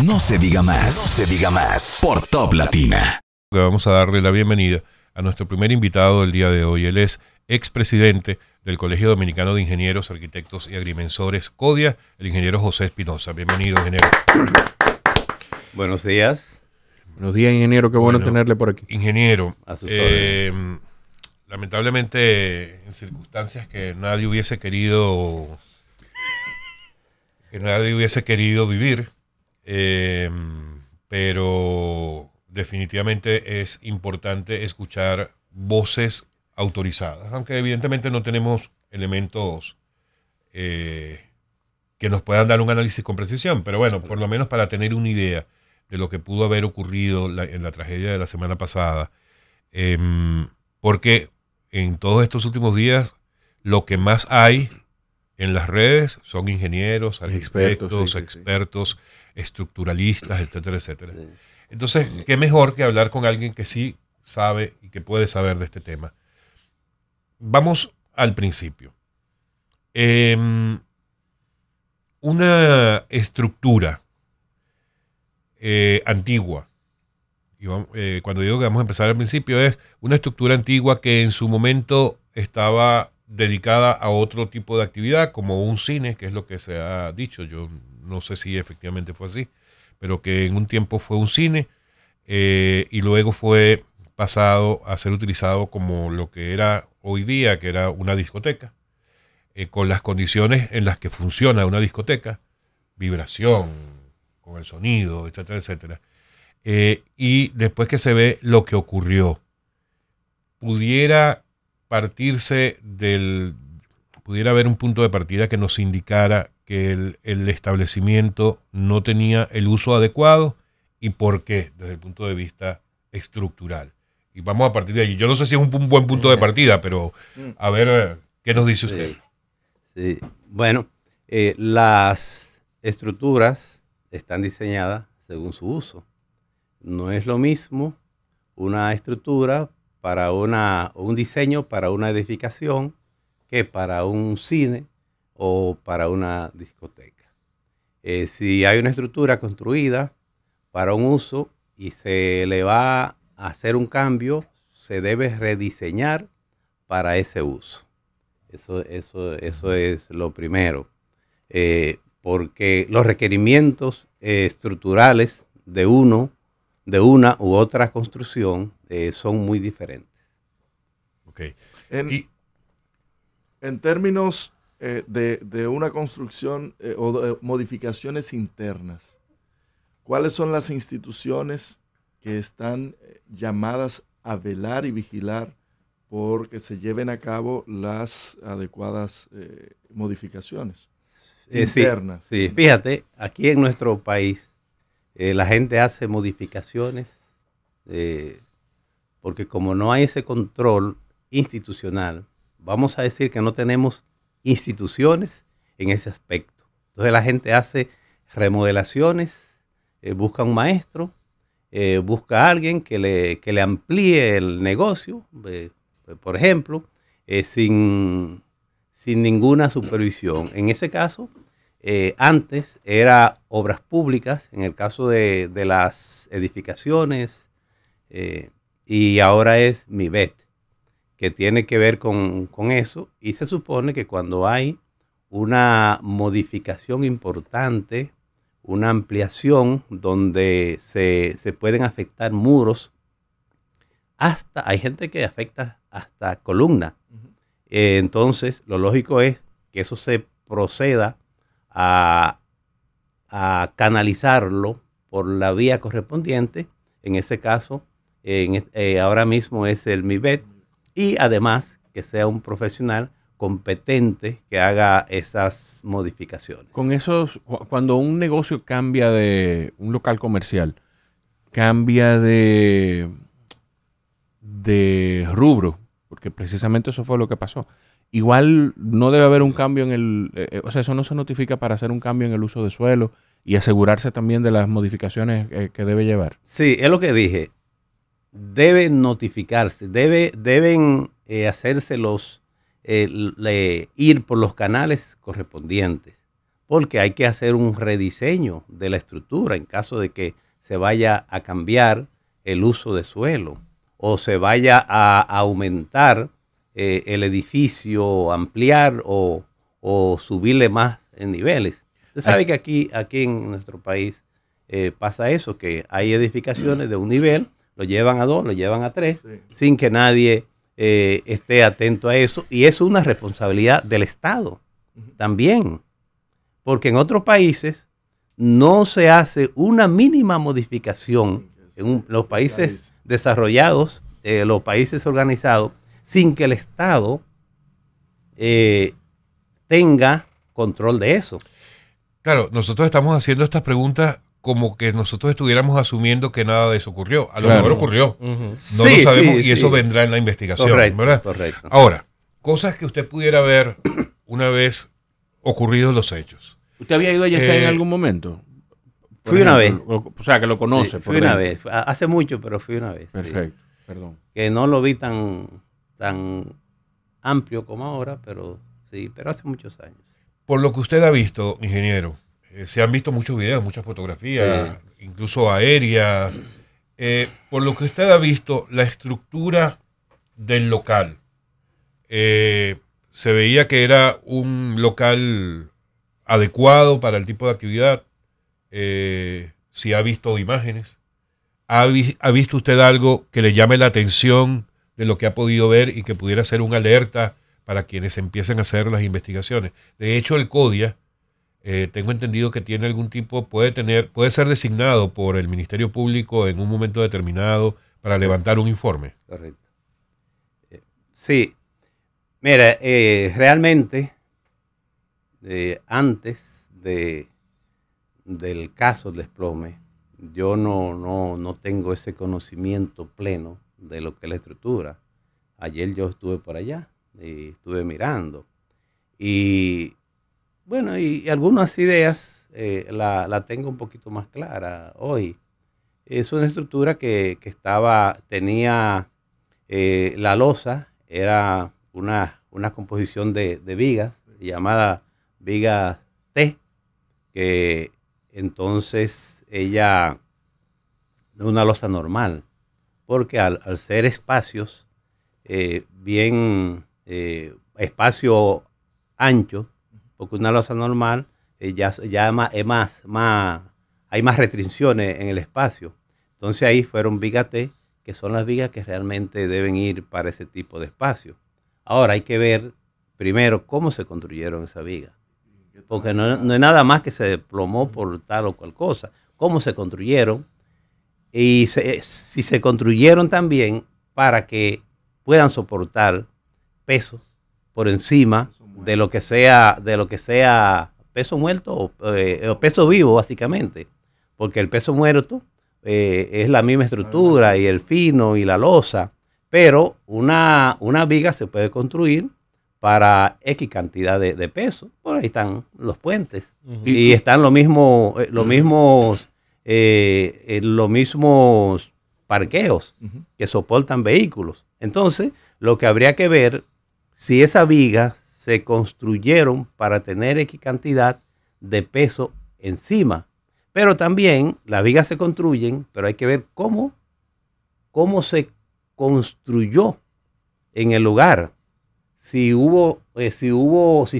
No se diga más. No se diga más. Por Top Latina. Vamos a darle la bienvenida a nuestro primer invitado del día de hoy. Él es expresidente del Colegio Dominicano de Ingenieros, Arquitectos y Agrimensores, CODIA, el ingeniero José Espinosa. Bienvenido, ingeniero. Buenos días. Buenos días, ingeniero. Qué bueno tenerle por aquí. Ingeniero, A sus órdenes. lamentablemente en circunstancias que nadie hubiese querido vivir, pero definitivamente es importante escuchar voces autorizadas, aunque evidentemente no tenemos elementos que nos puedan dar un análisis con precisión, pero bueno, por lo menos para tener una idea de lo que pudo haber ocurrido en la tragedia de la semana pasada, porque en todos estos últimos días lo que más hay en las redes son ingenieros, arquitectos, expertos, estructuralistas, etcétera, etcétera. Sí. Entonces, qué mejor que hablar con alguien que sí sabe y que puede saber de este tema. Vamos al principio. Una estructura antigua, y cuando digo que vamos a empezar al principio, es una estructura antigua que en su momento estaba dedicada a otro tipo de actividad, como un cine, que es lo que se ha dicho. Yo no sé si efectivamente fue así, pero que en un tiempo fue un cine y luego fue pasado a ser utilizado como lo que era hoy día, que era una discoteca, con las condiciones en las que funciona una discoteca, vibración, con el sonido, etcétera, etcétera. Y después que se ve lo que ocurrió, pudiera haber un punto de partida que nos indicara que el establecimiento no tenía el uso adecuado y por qué, desde el punto de vista estructural. Y vamos a partir de allí. Yo no sé si es un buen punto de partida, pero a ver, ¿qué nos dice usted? Sí. Bueno, las estructuras están diseñadas según su uso. No es lo mismo una estructura para un diseño para una edificación que para un cine o para una discoteca. Si hay una estructura construida para un uso y se le va a hacer un cambio, se debe rediseñar para ese uso. Eso es lo primero. Porque los requerimientos estructurales de una u otra construcción son muy diferentes. Okay. En términos de una construcción o de modificaciones internas, ¿cuáles son las instituciones que están llamadas a velar y vigilar porque se lleven a cabo las adecuadas modificaciones internas? Sí, fíjate, aquí en nuestro país la gente hace modificaciones porque como no hay ese control institucional, vamos a decir que no tenemos instituciones en ese aspecto. Entonces la gente hace remodelaciones, busca un maestro, busca a alguien que le amplíe el negocio, por ejemplo, sin ninguna supervisión. En ese caso, antes era obras públicas, en el caso de las edificaciones, y ahora es MIBET, que tiene que ver con eso, y se supone que cuando hay una modificación importante, una ampliación donde se pueden afectar muros, hay gente que afecta hasta columna. Entonces, lo lógico es que eso se proceda a canalizarlo por la vía correspondiente. En ese caso, ahora mismo es el MIBET, y además que sea un profesional competente que haga esas modificaciones. Con esos, cuando un negocio cambia de un local comercial, cambia de rubro, porque precisamente eso fue lo que pasó. Igual no debe haber un cambio o sea, eso no se notifica para hacer un cambio en el uso de suelo y asegurarse también de las modificaciones que debe llevar. Sí, es lo que dije. Deben notificarse, deben hacerse ir por los canales correspondientes, porque hay que hacer un rediseño de la estructura en caso de que se vaya a cambiar el uso de suelo o se vaya a aumentar el edificio, ampliar o subirle más en niveles. Usted sabe que aquí en nuestro país pasa eso, que hay edificaciones de un nivel, lo llevan a 2, lo llevan a 3, sí, sin que nadie esté atento a eso. Y es una responsabilidad del Estado también, porque en otros países no se hace una mínima modificación en los países desarrollados, los países organizados, sin que el Estado tenga control de eso. Claro, nosotros estamos haciendo estas preguntas como que nosotros estuviéramos asumiendo que nada de eso ocurrió. A lo mejor ocurrió. No lo sabemos y eso vendrá en la investigación. Correcto, ¿verdad? Correcto. Ahora, cosas que usted pudiera ver una vez ocurridos los hechos. ¿Usted había ido a Yesenia en algún momento? Fui una vez. O sea, que lo conoce. Sí, fui una vez. Hace mucho, pero fui una vez. Perfecto. Sí. Perdón. Que no lo vi tan amplio como ahora, pero sí, pero hace muchos años. Por lo que usted ha visto, ingeniero, se han visto muchos videos, muchas fotografías, sí, incluso aéreas. Por lo que usted ha visto, la estructura del local, se veía que era un local adecuado para el tipo de actividad. Si ha visto imágenes, ¿ha visto usted algo que le llame la atención de lo que ha podido ver y que pudiera ser una alerta para quienes empiecen a hacer las investigaciones? De hecho, el CODIA, tengo entendido que tiene algún tipo, puede ser designado por el Ministerio Público en un momento determinado para levantar un informe. Correcto. Sí. Mira, realmente, antes del caso del desplome, yo no tengo ese conocimiento pleno de lo que es la estructura. Ayer yo estuve por allá y estuve mirando. Y bueno, y algunas ideas la tengo un poquito más clara hoy. Es una estructura que tenía la losa, era una composición de vigas, llamada viga T, que entonces ella no es una losa normal, porque al ser espacios espacio ancho, porque una losa normal hay más restricciones en el espacio. Entonces ahí fueron vigas T, que son las vigas que realmente deben ir para ese tipo de espacio. Ahora hay que ver primero cómo se construyeron esas vigas, porque no es nada más que se desplomó por tal o cual cosa. Cómo se construyeron y si se construyeron también para que puedan soportar peso por encima de lo que sea peso muerto o peso vivo, básicamente, porque el peso muerto es la misma estructura y el fino y la losa, pero una viga se puede construir para X cantidad de peso. Por ahí están los puentes y están los mismos parqueos que soportan vehículos. Entonces, lo que habría que ver si esas vigas se construyeron para tener X cantidad de peso encima. Pero también las vigas se construyen, pero hay que ver cómo se construyó en el lugar. Si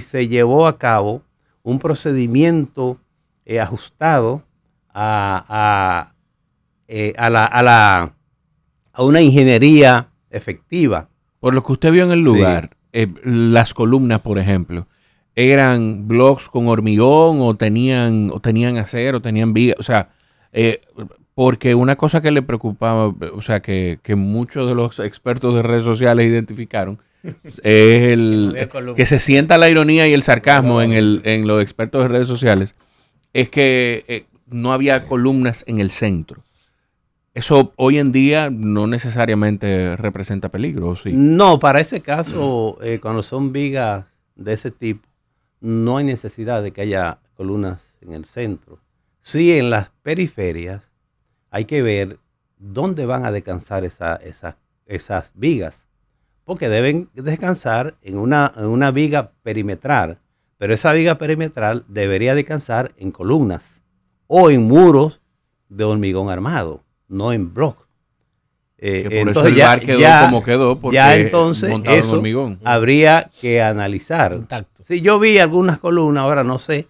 se llevó a cabo un procedimiento ajustado a una ingeniería efectiva. Por lo que usted vio en el lugar, sí, las columnas, por ejemplo, ¿eran blocks con hormigón o tenían acero, tenían viga? O sea, porque una cosa que le preocupaba, o sea, que muchos de los expertos de redes sociales identificaron, es que se sienta la ironía y el sarcasmo en los expertos de redes sociales, es que no había columnas en el centro. Eso hoy en día no necesariamente representa peligro, ¿sí? No, para ese caso, cuando son vigas de ese tipo, no hay necesidad de que haya columnas en el centro. Sí, en las periferias hay que ver dónde van a descansar esas vigas, porque deben descansar en una viga perimetral, pero esa viga perimetral debería descansar en columnas o en muros de hormigón armado, no en bloc. Que por eso el bar quedó como quedó, porque ya entonces montado en eso hormigón. habría que analizar. Intacto. Sí, yo vi algunas columnas, ahora no sé,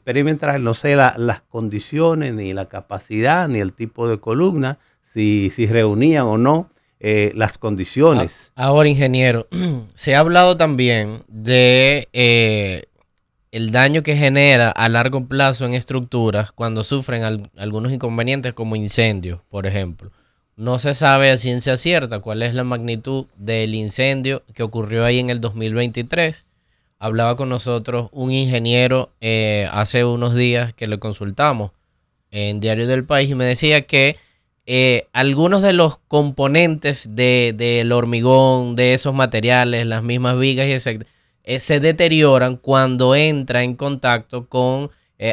perimetral, no sé las condiciones, ni la capacidad, ni el tipo de columna, si reunían o no las condiciones. Ahora, ingeniero, se ha hablado también de el daño que genera a largo plazo en estructuras cuando sufren algunos inconvenientes como incendios, por ejemplo. No se sabe a ciencia cierta cuál es la magnitud del incendio que ocurrió ahí en el 2023. Hablaba con nosotros un ingeniero hace unos días que le consultamos en Diario del País y me decía que algunos de los componentes del hormigón, de esos materiales, las mismas vigas y etc., se deterioran cuando entra en contacto con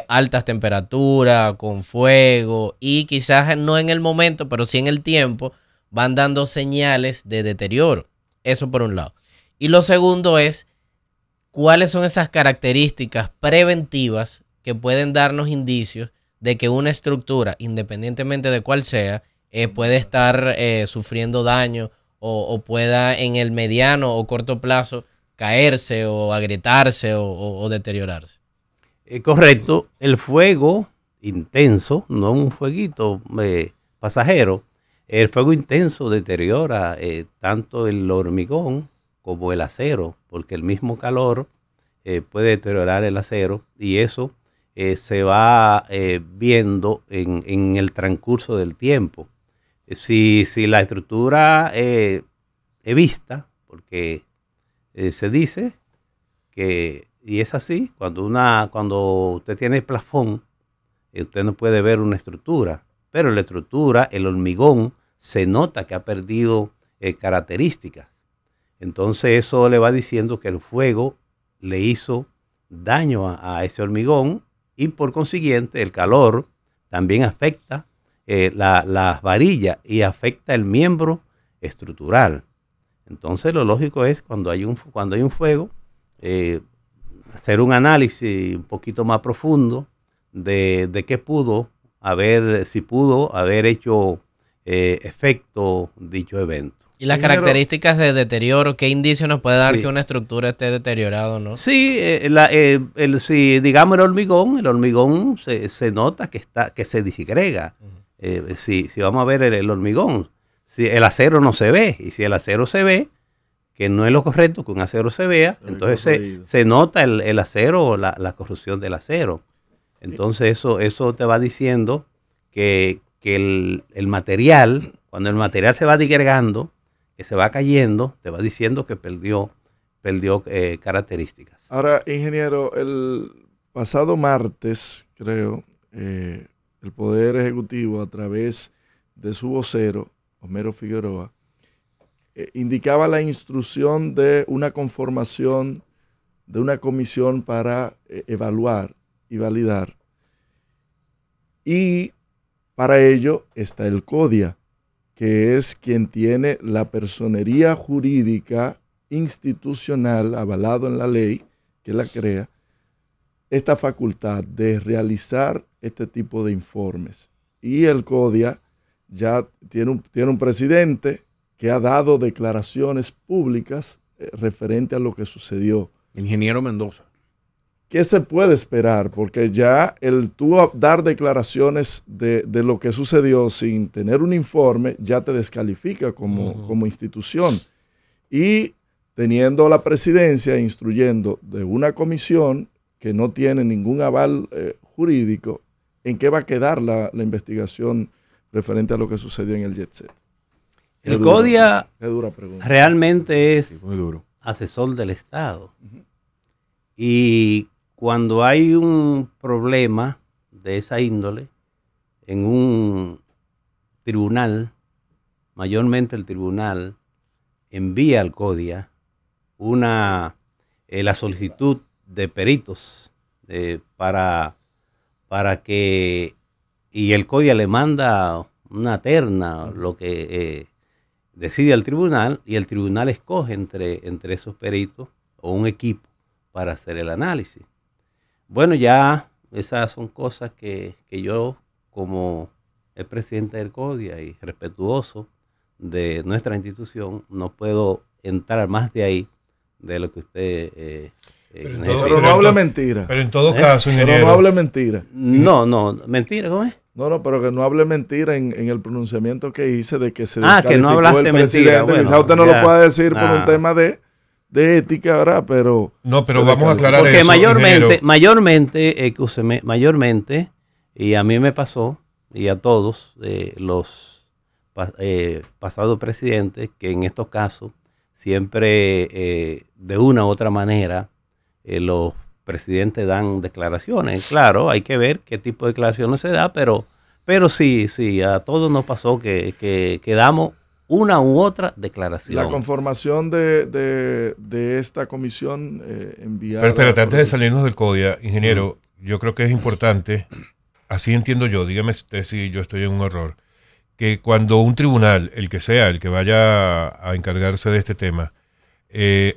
altas temperaturas, con fuego, y quizás no en el momento, pero sí en el tiempo, van dando señales de deterioro. Eso por un lado. Y lo segundo es, ¿cuáles son esas características preventivas que pueden darnos indicios de que una estructura, independientemente de cuál sea, puede estar sufriendo daño o pueda en el mediano o corto plazo caerse o agrietarse o deteriorarse? Correcto, el fuego intenso, no un fueguito pasajero, el fuego intenso deteriora tanto el hormigón como el acero, porque el mismo calor puede deteriorar el acero y eso se va viendo en el transcurso del tiempo. Si la estructura es vista, porque se dice que, y es así, cuando usted tiene plafón, usted no puede ver una estructura, pero la estructura, el hormigón, se nota que ha perdido características. Entonces eso le va diciendo que el fuego le hizo daño a ese hormigón y por consiguiente el calor también afecta las varillas y afecta el miembro estructural. Entonces lo lógico es cuando hay un fuego, hacer un análisis un poquito más profundo de qué pudo haber, si pudo haber hecho efecto dicho evento. ¿Y las características de deterioro? ¿Qué indicio nos puede dar que una estructura esté deteriorada o no? Sí, si digamos el hormigón se nota que se disgrega. Si vamos a ver el hormigón, si el acero no se ve, y si el acero se ve, que no es lo correcto que un acero se vea, entonces se nota el acero o la corrosión del acero. Entonces eso te va diciendo que el material, cuando el material se va disgregando, que se va cayendo, te va diciendo que perdió características. Ahora, ingeniero, el pasado martes, creo, el Poder Ejecutivo, a través de su vocero, Homero Figueroa, indicaba la instrucción de una conformación de una comisión para evaluar y validar. Y para ello está el CODIA, que es quien tiene la personería jurídica institucional avalado en la ley que la crea, esta facultad de realizar este tipo de informes. Y el CODIA ya tiene un presidente que ha dado declaraciones públicas referente a lo que sucedió. Ingeniero Mendoza. ¿Qué se puede esperar? Porque ya el tú dar declaraciones de lo que sucedió sin tener un informe ya te descalifica como institución. Y teniendo la presidencia instruyendo de una comisión que no tiene ningún aval jurídico, ¿en qué va a quedar la investigación referente a lo que sucedió en el Jet Set? El CODIA realmente es muy duro. asesor del Estado. Y cuando hay un problema de esa índole en un tribunal, mayormente el tribunal envía al CODIA la solicitud de peritos para que, y el CODIA le manda una terna, lo que decide el tribunal, y el tribunal escoge entre esos peritos o un equipo para hacer el análisis. Bueno, ya esas son cosas que yo, como el presidente del CODIA y respetuoso de nuestra institución, no puedo entrar más de ahí de lo que usted pero no hable mentira. Pero en todo caso, ingeniero. Pero no hable mentira. No, mentira, ¿cómo es? No, pero que no hable mentira en el pronunciamiento que hice de que se que no hablaste el presidente. mentira. Bueno, quizá usted no lo pueda decir por un tema de ética, ¿verdad? Pero vamos a aclarar porque eso. Porque mayormente, y a mí me pasó, y a todos los pasados presidentes, que en estos casos siempre de una u otra manera los presidentes dan declaraciones. Claro, hay que ver qué tipo de declaraciones se da, pero sí, a todos nos pasó que damos una u otra declaración. La conformación de esta comisión enviada... Pero espérate, antes de salirnos del CODIA, ingeniero, yo creo que es importante, así entiendo yo, dígame usted si yo estoy en un error, que cuando un tribunal, el que sea, el que vaya a encargarse de este tema,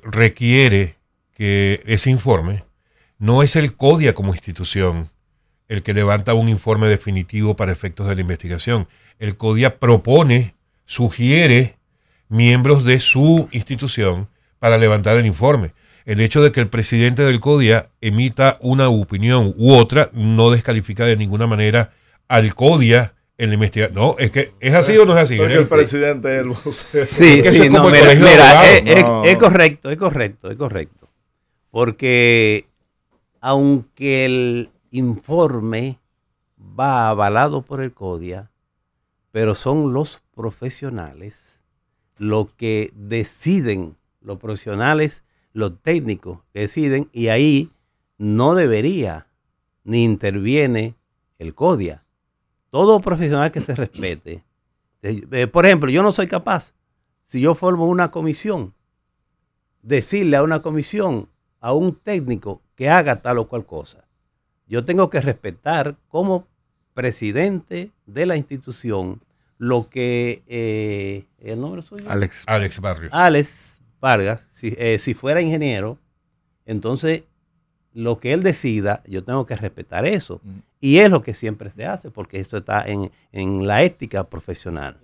requiere que ese informe, no es el CODIA como institución el que levanta un informe definitivo para efectos de la investigación. El CODIA propone, sugiere miembros de su institución para levantar el informe. El hecho de que el presidente del CODIA emita una opinión u otra no descalifica de ninguna manera al CODIA en la investigación. No, es que ¿es así o no es así? Porque el presidente es el vocero. Sí, no, mira, es correcto. Porque aunque el informe va avalado por el CODIA, pero son los profesionales los que deciden, los profesionales, los técnicos que deciden, y ahí no debería ni interviene el CODIA. Todo profesional que se respete. Por ejemplo, yo no soy capaz, si yo formo una comisión, decirle a una comisión, a un técnico que haga tal o cual cosa. Yo tengo que respetar como presidente de la institución lo que el nombre suyo. Alex Barrios. Alex Vargas, si fuera ingeniero, entonces lo que él decida, yo tengo que respetar eso. Y es lo que siempre se hace, porque eso está en la ética profesional.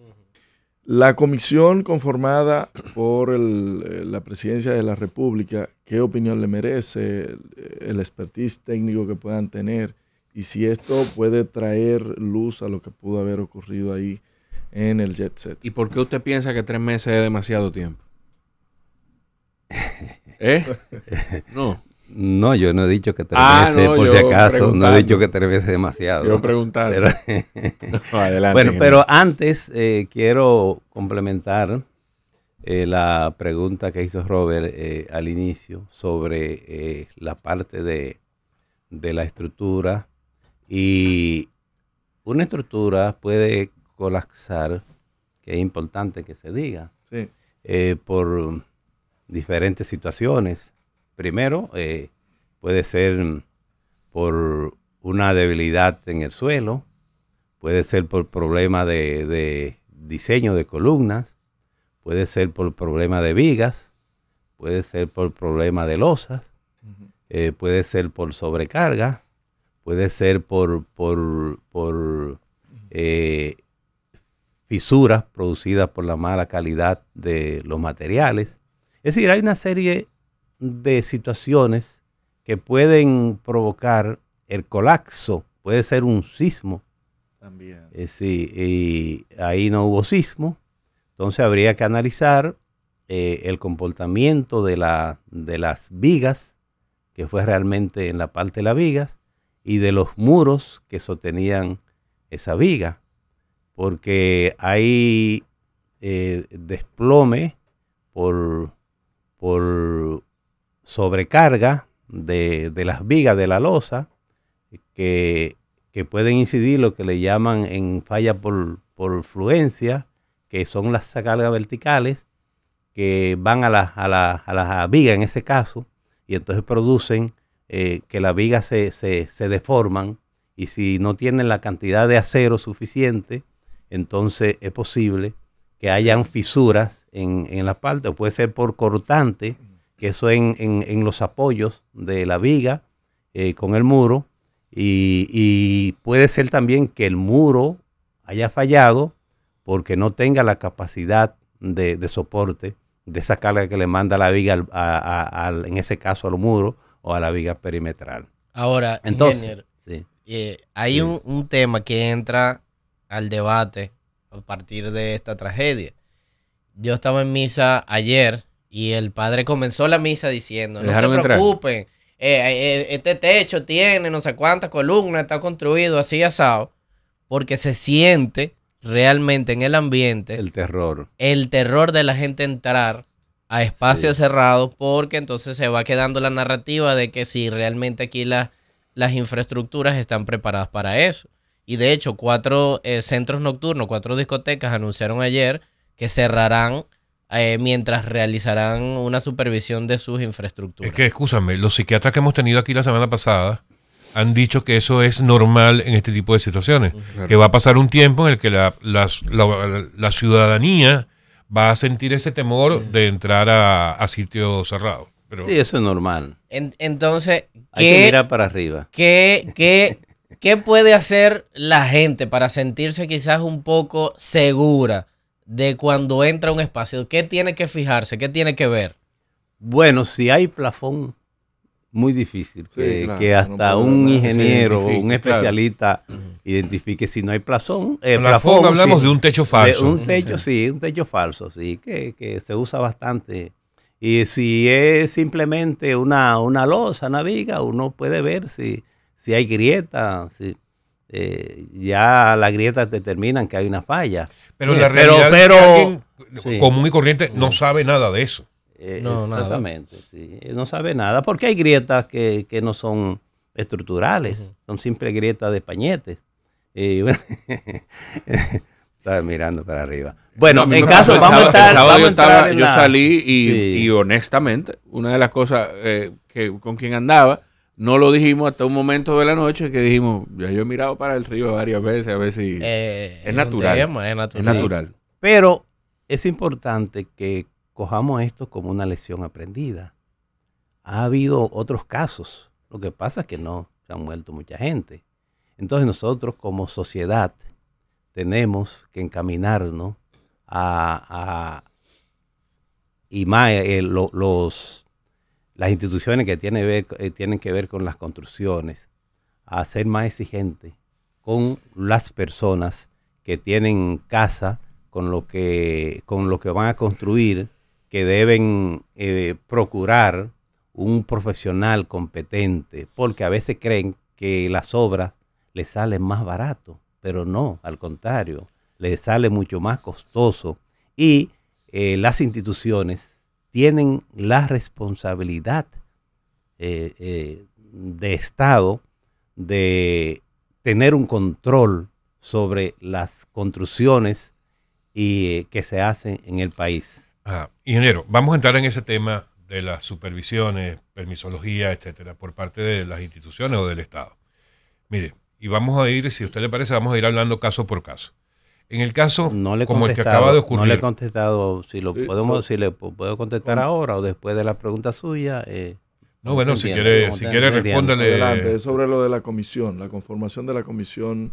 La comisión conformada por la Presidencia de la República, ¿qué opinión le merece? El expertise técnico que puedan tener, y si esto puede traer luz a lo que pudo haber ocurrido ahí en el Jet Set. ¿Y por qué usted piensa que 3 meses es demasiado tiempo? No, yo no he dicho que 3 meses, por si acaso, no he dicho que 3 meses es demasiado. Yo preguntar. Adelante. Bueno, pero antes quiero complementar la pregunta que hizo Robert al inicio sobre la parte de la estructura. Y una estructura puede colapsar, que es importante que se diga, sí, por diferentes situaciones. Primero, puede ser por una debilidad en el suelo, puede ser por problema de diseño de columnas, puede ser por problema de vigas, puede ser por problema de losas, puede ser por sobrecarga, puede ser por fisuras producidas por la mala calidad de los materiales. Es decir, hay una serie de situaciones que pueden provocar el colapso. Puede ser un sismo. También. Sí, y ahí no hubo sismo. Entonces habría que analizar el comportamiento de las vigas, que fue realmente en la parte de las vigas, y de los muros que sostenían esa viga. Porque hay desplome por sobrecarga de las vigas de la losa que pueden incidir lo que le llaman en falla por fluencia, que son las cargas verticales que van a la viga en ese caso, y entonces producen que las vigas se deforman, y si no tienen la cantidad de acero suficiente, entonces es posible que hayan fisuras en la parte, o puede ser por cortante, que eso en los apoyos de la viga con el muro, y puede ser también que el muro haya fallado porque no tenga la capacidad de soporte de esa carga que le manda la viga, en ese caso al muro o a la viga perimetral. Ahora, Entonces, ingeniero, sí. hay Sí. un tema que entra al debate a partir de esta tragedia. Yo estaba en misa ayer y el padre comenzó la misa diciendo, no se dejaron entrar? preocupen, este techo tiene no sé cuántas columnas, está construido así asado, porque se siente realmente en el ambiente El terror. el terror de la gente entrar a espacios cerrados, porque entonces se va quedando la narrativa de que si realmente aquí las infraestructuras están preparadas para eso. Y de hecho, 4 centros nocturnos, 4 discotecas anunciaron ayer que cerrarán mientras realizarán una supervisión de sus infraestructuras. Es que, escúchame, los psiquiatras que hemos tenido aquí la semana pasada han dicho que eso es normal en este tipo de situaciones. Claro. Que va a pasar un tiempo en el que la ciudadanía va a sentir ese temor de entrar a sitios cerrados. Pero, Sí, eso es normal. Entonces, Hay que mirar para arriba. ¿qué puede hacer la gente para sentirse quizás un poco segura de cuando entra a un espacio? ¿Qué tiene que fijarse? ¿Qué tiene que ver? Bueno, si hay plafón, muy difícil Sí, claro, que hasta no puede un haber. ingeniero o Se un identifique, especialista identifique si no hay plafón. plafón, hablamos de un techo falso. Un techo, sí, un techo falso, sí, que se usa bastante. Y si es simplemente una losa, una viga, uno puede ver si hay grieta, ya las grietas determinan que hay una falla. Pero la realidad es que alguien sí. común y corriente no sabe nada de eso. No, nada. Exactamente, sí. No sabe nada, porque hay grietas que no son estructurales, son simples grietas de pañetes. Bueno, estaba mirando para arriba. Bueno, No, en no, caso, el vamos a sábado- estar. el sábado vamos a entrar en yo la- salí Sí. y honestamente, una de las cosas con quien andaba, no lo dijimos hasta un momento de la noche que dijimos, ya yo he mirado para el río varias veces a ver si Es natural. un tema, es natural. es natural. Pero es importante que cojamos esto como una lección aprendida. Ha habido otros casos. Lo que pasa es que no se han muerto mucha gente. Entonces nosotros como sociedad tenemos que encaminarnos y más las instituciones que tienen que ver con las construcciones, a ser más exigentes con las personas que tienen casa, con lo que van a construir, que deben procurar un profesional competente, porque a veces creen que las obras les salen más barato, pero no, al contrario, les sale mucho más costoso, y las instituciones tienen la responsabilidad de Estado de tener un control sobre las construcciones que se hacen en el país. Ingeniero, vamos a entrar en ese tema de las supervisiones, permisología, etcétera, por parte de las instituciones o del Estado. Mire, y vamos a ir, si a usted le parece, vamos a ir hablando caso por caso. En el caso como el que acaba de ocurrir. No le he contestado, si le puedo contestar Con- ahora o después de la pregunta suya. No, bueno, si entiendo, quiere respóndale. Adelante, es sobre lo de la comisión, la conformación de la comisión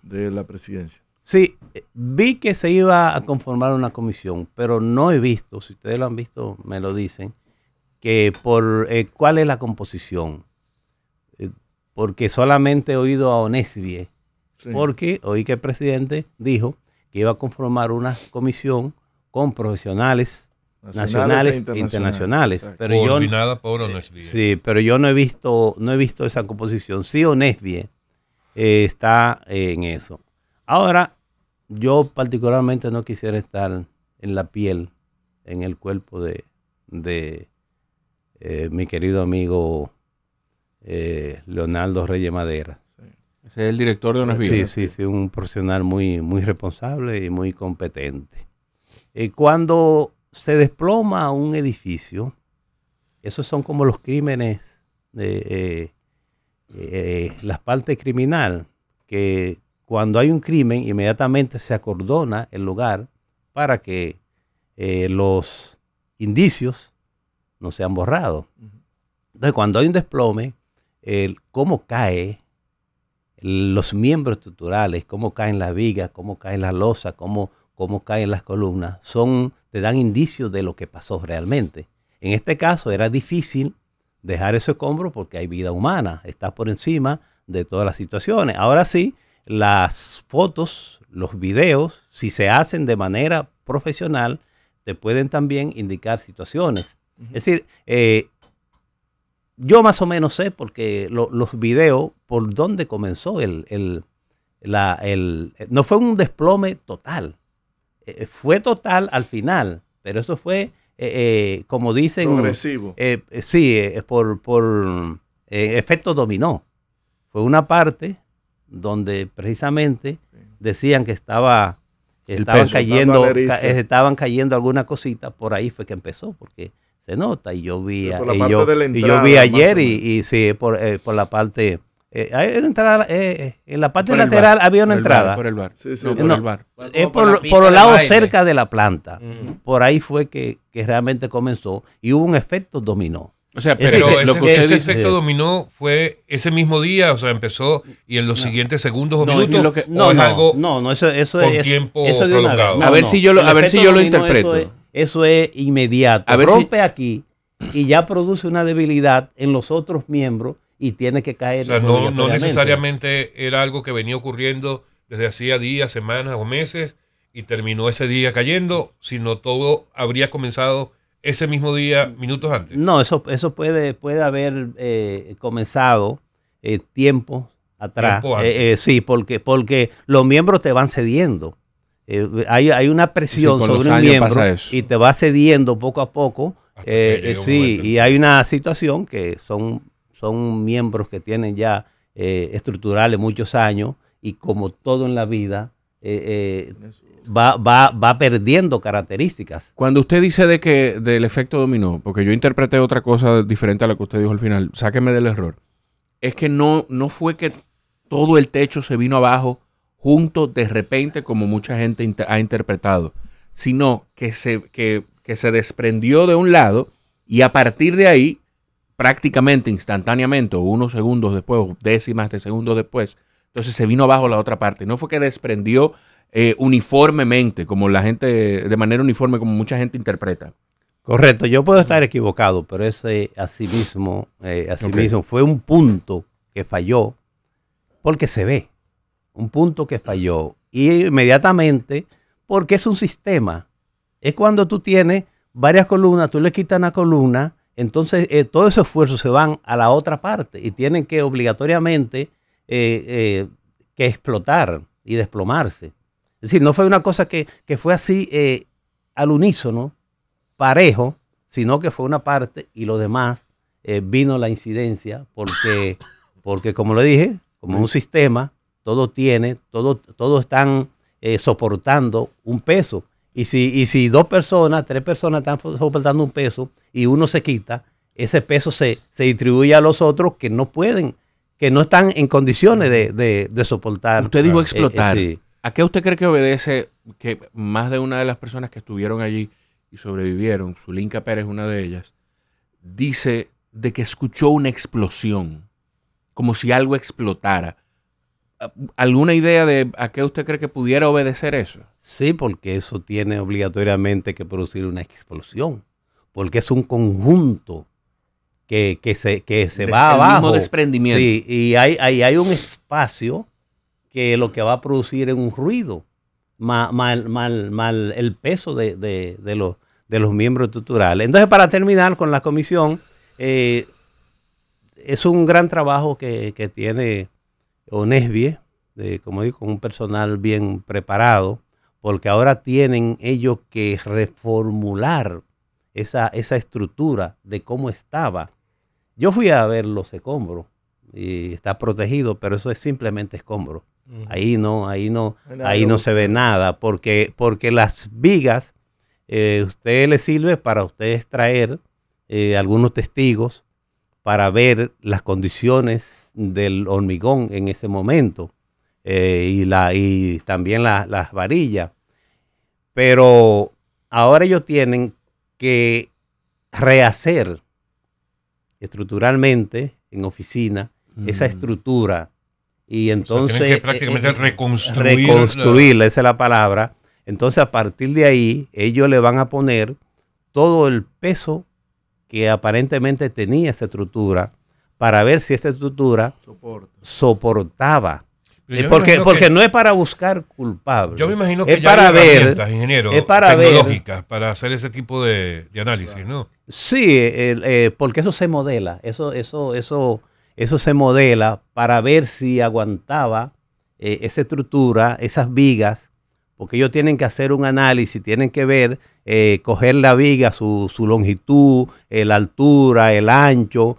de la presidencia. Sí, vi que se iba a conformar una comisión, pero no he visto, si ustedes lo han visto, me lo dicen, que cuál es la composición. Porque solamente he oído a Onesbie, Sí. porque oí que el presidente dijo que iba a conformar una comisión con profesionales nacionales e internacionales. Exacto. Pero yo, Coordinada por Onesbie. sí, pero yo no he visto esa composición. Sí, Onesbie está en eso. Ahora, yo particularmente no quisiera estar en la piel, en el cuerpo de mi querido amigo Leonardo Reyes Madera. Ese es el director de unas vías. Sí, un profesional muy, muy responsable y muy competente. Cuando se desploma un edificio, esos son como los crímenes, las partes criminal, que cuando hay un crimen, inmediatamente se acordona el lugar para que los indicios no se han borrado. Entonces, cuando hay un desplome, cómo cae los miembros estructurales, cómo caen las vigas, cómo caen las losas, cómo caen las columnas, te dan indicios de lo que pasó realmente. En este caso era difícil dejar ese escombro porque hay vida humana, está por encima de todas las situaciones. Ahora sí, las fotos, los videos, si se hacen de manera profesional, te pueden también indicar situaciones. Es decir, yo más o menos sé porque los videos, por dónde comenzó no fue un desplome total, fue total al final, pero eso fue, como dicen, progresivo. Sí, por efecto dominó. Fue una parte donde precisamente decían que estaban cayendo algunas cositas, por ahí fue que empezó, porque se nota, y yo vi ayer y sí, por la parte en la parte lateral había una entrada por el bar. Sí, sí, No, por por el bar. es por los lados cerca de la planta. Por ahí fue que realmente comenzó y hubo un efecto dominó. O sea, Pero lo que usted ese dice- efecto dominó fue ese mismo día, o sea, empezó y en los siguientes segundos o No, minutos, y lo que- o es algo eso con es tiempo eso de una vez. prolongado. A ver si yo lo- El a ver efecto si yo lo dominó, interpreto. Eso es inmediato. A ver Rompe aquí y ya produce una debilidad en los otros miembros y tiene que caer. O sea, no obligatoriamente. necesariamente era algo que venía ocurriendo desde hacía días, semanas o meses y terminó ese día cayendo, sino todo habría comenzado ese mismo día, minutos antes. No, eso puede haber comenzado tiempo atrás. Tiempo antes. Sí, porque los miembros te van cediendo. Hay una presión Sí, con los sobre un años miembro pasa eso. y te va cediendo poco a poco. Hasta que llega un Sí, momento. y hay una situación que son miembros que tienen ya estructurales muchos años y como todo en la vida va perdiendo características. Cuando usted dice del efecto dominó, porque yo interpreté otra cosa diferente a lo que usted dijo al final, sáqueme del error, es que no fue que todo el techo se vino abajo junto de repente como mucha gente ha interpretado, sino que se desprendió de un lado y a partir de ahí, prácticamente instantáneamente, o unos segundos después, o décimas de segundos después, entonces se vino abajo la otra parte. No fue que desprendió uniformemente, como la gente, de manera uniforme, como mucha gente interpreta. Correcto, yo puedo estar equivocado, pero ese asimismo fue un punto que falló, porque se ve, un punto que falló, y inmediatamente, porque es un sistema, es cuando tú tienes varias columnas, tú le quitas una columna, entonces todo ese esfuerzo se van a la otra parte y tienen que obligatoriamente que explotar y desplomarse. Es decir, no fue una cosa que fue así al unísono, parejo, sino que fue una parte y lo demás vino la incidencia porque como lo dije, como un sistema, todo están soportando un peso. Y si 2 personas, 3 personas están soportando un peso y uno se quita, ese peso se distribuye a los otros que no pueden, que no están en condiciones de soportar. Usted dijo explotar. Sí. ¿A qué usted cree que obedece que más de una de las personas que estuvieron allí y sobrevivieron, Zulinka Pérez, una de ellas, dice de que escuchó una explosión, como si algo explotara? ¿Alguna idea de a qué usted cree que pudiera obedecer eso? Sí, porque eso tiene obligatoriamente que producir una explosión, porque es un conjunto que se va El abajo. mismo desprendimiento. Sí, y hay un espacio que lo que va a producir es un ruido, mal el peso de los miembros estructurales. Entonces, para terminar con la comisión, es un gran trabajo que tiene ONESBIE, como digo, con un personal bien preparado, porque ahora tienen ellos que reformular esa estructura de cómo estaba. Yo fui a ver los escombros y está protegido, pero eso es simplemente escombro. Ahí no se ve nada, porque las vigas, usted le sirve para usted extraer algunos testigos para ver las condiciones del hormigón en ese momento y también las varillas. Pero ahora ellos tienen que rehacer estructuralmente en oficina esa estructura y entonces tienen que prácticamente reconstruirla, esa es la palabra. Entonces a partir de ahí ellos le van a poner todo el peso que aparentemente tenía esta estructura para ver si esta estructura soportaba. Porque no es para buscar culpables. Yo me imagino que es ya para hay ver, herramientas, ingeniero, es para tecnológicas para hacer ese tipo de análisis, ¿no? Sí, porque eso se modela, eso se modela para ver si aguantaba esa estructura, esas vigas, porque ellos tienen que hacer un análisis, tienen que ver, coger la viga, su longitud, la altura, el ancho,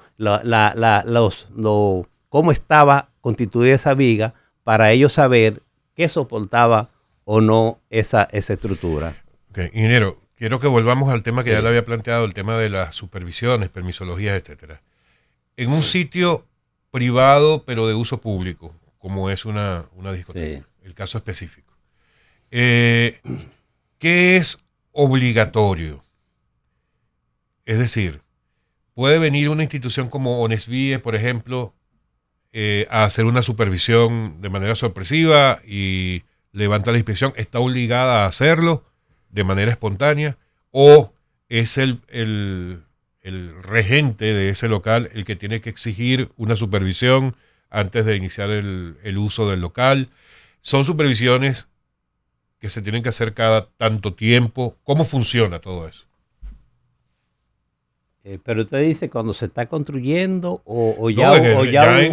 cómo estaba constituida esa viga, para ellos saber qué soportaba o no esa estructura. Okay. Ingeniero, quiero que volvamos al tema que ya le había planteado, el tema de las supervisiones, permisologías, etcétera. En un sitio privado, pero de uso público, como es una discoteca, el caso específico. ¿Qué es obligatorio? Es decir, puede venir una institución como Onesvie, por ejemplo, a hacer una supervisión de manera sorpresiva y levanta la inspección, ¿está obligada a hacerlo de manera espontánea? ¿O es el regente de ese local el que tiene que exigir una supervisión antes de iniciar el uso del local? ¿Son supervisiones que se tienen que hacer cada tanto tiempo? ¿Cómo funciona todo eso? Pero usted dice cuando se está construyendo o ya en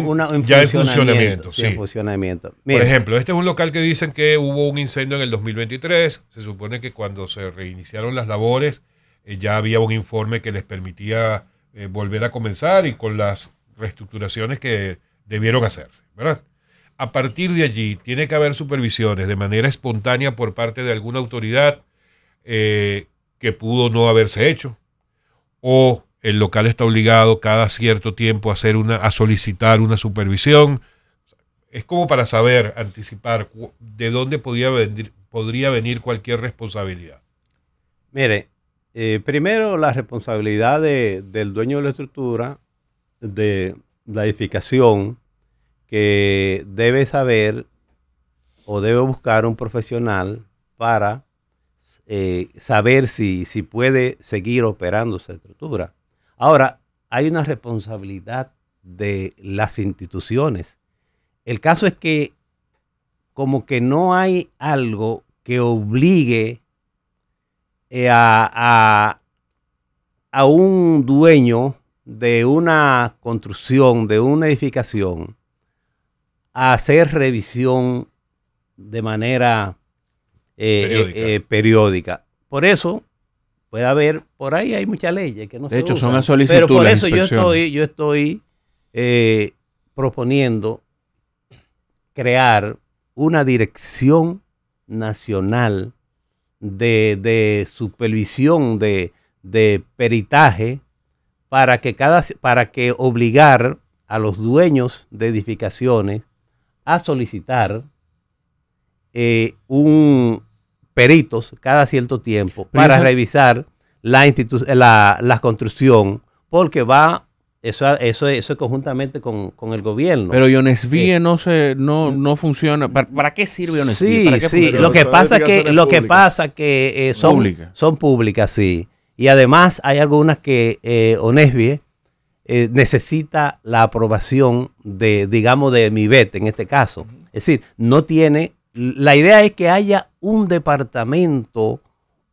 funcionamiento. Sí, en funcionamiento. Por ejemplo, este es un local que dicen que hubo un incendio en el 2023. Se supone que cuando se reiniciaron las labores ya había un informe que les permitía volver a comenzar y con las reestructuraciones que debieron hacerse, ¿verdad? A partir de allí tiene que haber supervisiones de manera espontánea por parte de alguna autoridad que pudo no haberse hecho, o el local está obligado cada cierto tiempo a solicitar una supervisión. Es como para saber, anticipar de dónde podría venir cualquier responsabilidad. Mire, primero la responsabilidad del dueño de la estructura, de la edificación, que debe saber o debe buscar un profesional para saber si puede seguir operando esa estructura. Ahora, hay una responsabilidad de las instituciones. El caso es que como que no hay algo que obligue a un dueño de una construcción, de una edificación, a hacer revisión de manera periódica. Por eso puede haber, por ahí hay muchas leyes que no se usan. De hecho, son a solicitud. Pero por eso yo estoy proponiendo crear una dirección nacional de supervisión de peritaje para que obligar a los dueños de edificaciones a solicitar peritos cada cierto tiempo para revisar la construcción, porque eso es conjuntamente con el gobierno. Pero Onesvie no funciona. ¿Para qué sirve Onesvie? Sí. Lo que pasa que son públicas, sí. Y además hay algunas que Onesvie necesita la aprobación de MIBET en este caso. Es decir, no tiene. La idea es que haya un departamento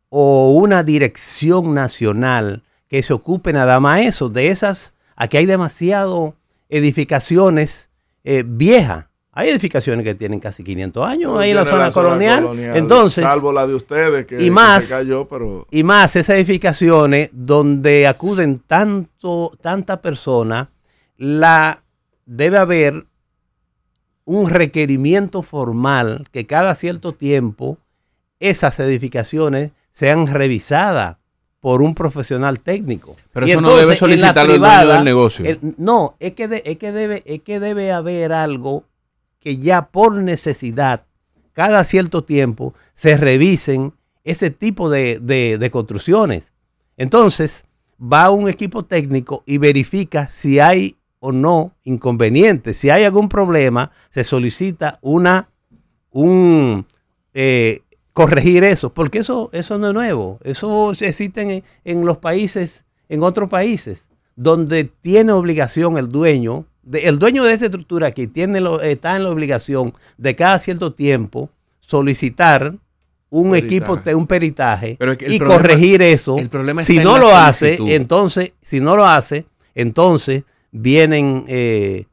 o una dirección nacional que se ocupe nada más eso, de esas. Aquí hay demasiado edificaciones viejas. Hay edificaciones que tienen casi 500 años ahí en la zona colonial. Entonces, salvo la de ustedes que se cayó, pero... Y más esas edificaciones donde acuden tantas personas, debe haber un requerimiento formal que cada cierto tiempo esas edificaciones sean revisadas por un profesional técnico. Pero eso no debe solicitarlo el dueño del negocio. No, es que debe haber algo que ya por necesidad, cada cierto tiempo, se revisen ese tipo de construcciones. Entonces, va un equipo técnico y verifica si hay o no inconvenientes. Si hay algún problema, se solicita corregir eso, porque eso no es nuevo. Eso existe en los países, en otros países, donde tiene obligación el dueño de esta estructura aquí, está en la obligación de cada cierto tiempo solicitar un peritaje y corregir eso. El problema si no lo hace, entonces vienen... Es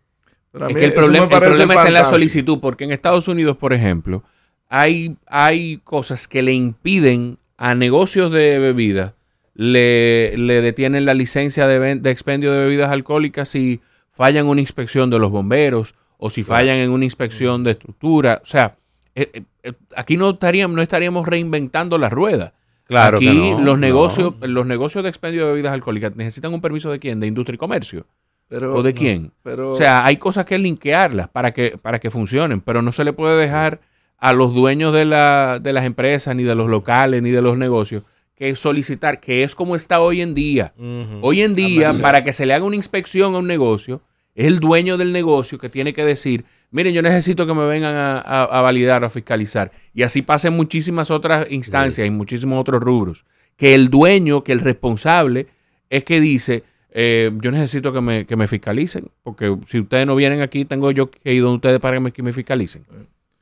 que el problema está en la solicitud, porque en Estados Unidos, por ejemplo, hay cosas que le impiden a negocios de bebidas, le detienen la licencia de expendio de bebidas alcohólicas si fallan una inspección de los bomberos o si fallan en una inspección de estructura. O sea, aquí no estaríamos reinventando la rueda. Claro aquí que no, los negocios de expendio de bebidas alcohólicas necesitan un permiso ¿de quién? ¿De industria y comercio? ¿O de quién? O sea, hay cosas que linkearlas para que funcionen, pero no se le puede dejar a los dueños de las empresas, ni de los locales, ni de los negocios, que solicitar, que es como está hoy en día. Hoy en día, para que se le haga una inspección a un negocio, es el dueño del negocio que tiene que decir, miren, yo necesito que me vengan a validar, a fiscalizar. Y así pasa en muchísimas otras instancias, en muchísimos otros rubros. Que el dueño, que el responsable, es que dice, yo necesito que me fiscalicen, porque si ustedes no vienen aquí, tengo yo que ir donde ustedes para que me fiscalicen.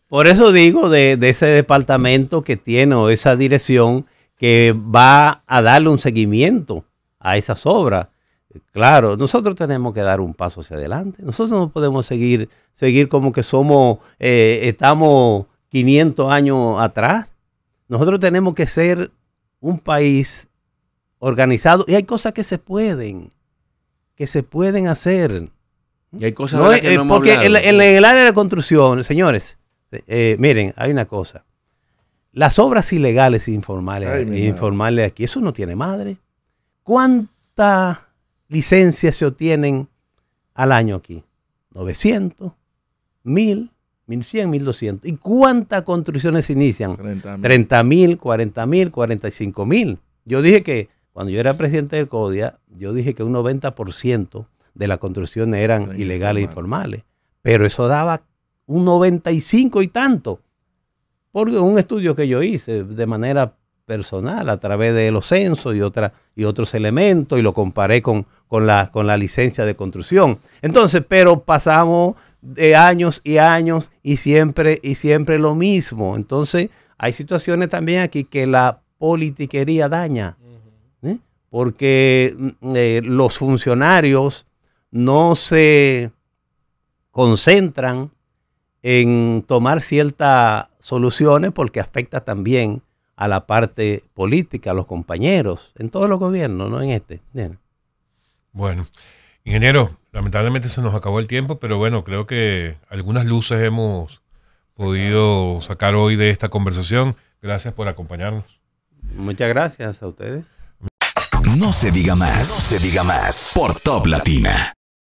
Por eso digo de ese departamento que tiene o esa dirección que va a darle un seguimiento a esas obras. Claro, nosotros tenemos que dar un paso hacia adelante. Nosotros no podemos seguir como que estamos 500 años atrás. Nosotros tenemos que ser un país organizado y hay cosas que se pueden hacer. Y hay cosas de las que no hemos porque hablado. en el área de la construcción, señores, miren, hay una cosa. Las obras ilegales e informales aquí, eso no tiene madre. ¿Cuántas licencias se obtienen al año aquí? 900, 1000, 1100, 1200. ¿Y cuántas construcciones se inician? 30.000, 40.000, 45.000. Yo dije que, cuando yo era presidente del CODIA, yo dije que un 90% de las construcciones eran ilegales e informales. Pero eso daba un 95 y tanto. Por un estudio que yo hice de manera personal a través de los censos y otros elementos y lo comparé con la licencia de construcción. Entonces, pero pasamos de años y años y siempre lo mismo. Entonces, hay situaciones también aquí que la politiquería daña, porque los funcionarios no se concentran en tomar ciertas soluciones porque afecta también a la parte política, a los compañeros, en todos los gobiernos, no en este. Bien. Bueno, ingeniero, lamentablemente se nos acabó el tiempo, pero bueno, creo que algunas luces hemos podido sacar hoy de esta conversación. Gracias por acompañarnos. Muchas gracias a ustedes. No se diga más. No se diga más. Por Top Latina.